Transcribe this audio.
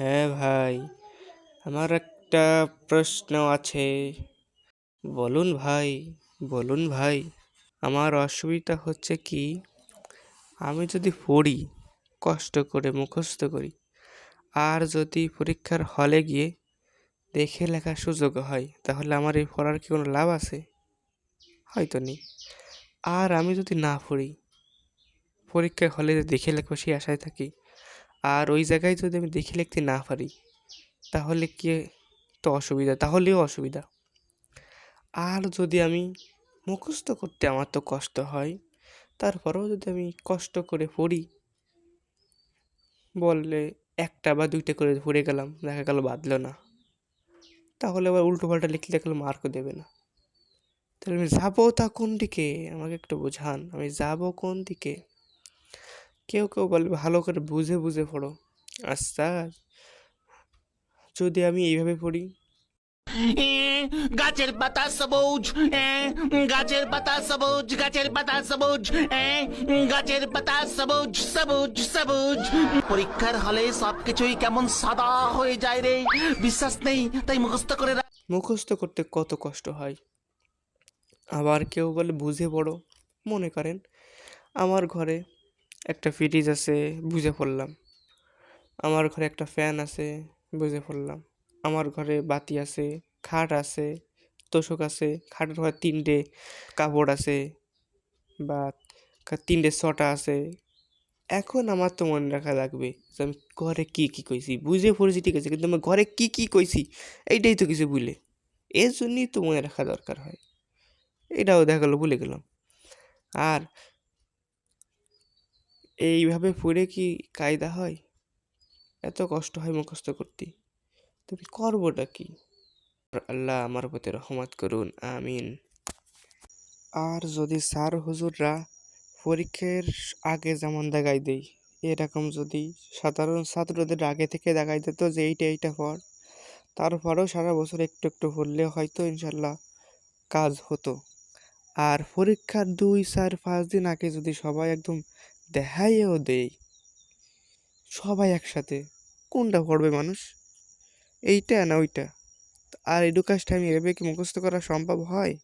হ্যাঁ ভাই, আমার একটা প্রশ্ন আছে। বলুন ভাই, বলুন ভাই। আমার অসুবিধা হচ্ছে কি, আমি যদি পড়ি, কষ্ট করে মুখস্থ করি, আর যদি পরীক্ষার হলে গিয়ে দেখে লেখার সুযোগ হয়, তাহলে আমার এই পড়ার কি কোনো লাভ আছে? হয়তো নেই। আর আমি যদি না পড়ি, পরীক্ষার হলে দেখে লেখবো সেই আশায় থাকি, আর ওই জায়গায় যদি আমি দেখে লিখতে না পারি, তাহলে কি তো অসুবিধা, তাহলেও অসুবিধা। আর যদি আমি মুখস্থ করতে আমার তো কষ্ট হয়, তারপরেও যদি আমি কষ্ট করে পড়ি, বললে একটা বা দুইটা করে পড়ে গেলাম, দেখা গেল বাদলো না, তাহলে আবার উল্টো পাল্টা লিখলে গেলে মার্কও দেবে না। তাহলে আমি যাবো তা কোন দিকে? আমাকে একটু বোঝান, আমি যাবো কোন দিকে? কেউ কেউ বলে ভালো করে বুঝে বুঝে পড়ো। আচ্ছা, যদি আমি এইভাবে পড়ি, গাছের পাতা সবুজ, গাছের পাতা সবুজ, গাছের পাতা সবুজ, গাছের পাতা সবুজ সবুজ সবুজ। পরীক্ষার হলে সবকিছুই কেমন সাদা হয়ে যায় রে, বিশ্বাস নেই তাই মুখস্থ করে রাখ। মুখস্থ করতে কত কষ্ট হয়। আবার কেউ বলে বুঝে পড়ো। মনে করেন আমার ঘরে একটা ফ্রিজ আছে, বুঝে পড়লাম। আমার ঘরে একটা ফ্যান আছে, বুঝে পড়লাম। আমার ঘরে বাতি আছে, খাট আছে, তোশক আছে, খাটের ঘরে তিনটে কাপড় আছে, বা তিনটে ছটা আছে। এখন আমার তো মনে রাখা লাগবে যে আমি ঘরে কি কি কইছি, বুঝে পড়েছি ঠিক আছে, কিন্তু আমার ঘরে কি কি কইছি এইটাই তো কিছু ভুলে। এর জন্যই তো মনে রাখা দরকার হয়। এটাও দেখা গেলো ভুলে গেলাম। আর এইভাবে পড়ে কি কায়দা হয়? এত কষ্ট হয় মুখস্থ করতে, তুমি করবোটা কি? আল্লাহ আমার প্রতি রহমত করুন, আমিন। আর যদি স্যার হুজুররা পরীক্ষার আগে যেমন দেখাই দেই, এরকম যদি সাধারণ ছাত্রদের আগে থেকে দেখাই দিত যে এইটা এইটা পর, তারপরেও সারা বছর একটু একটু পড়লে হয়তো ইনশাল্লাহ কাজ হতো। আর পরীক্ষার 2, 4, 5 দিন আগে যদি সবাই একদম দেখাইও দেই, সবাই একসাথে, কোনটা পড়বে মানুষ? এইটা না ওইটা? আর এডুকাস টাইম এভাবে কি মুখস্থ করা সম্ভব হয়?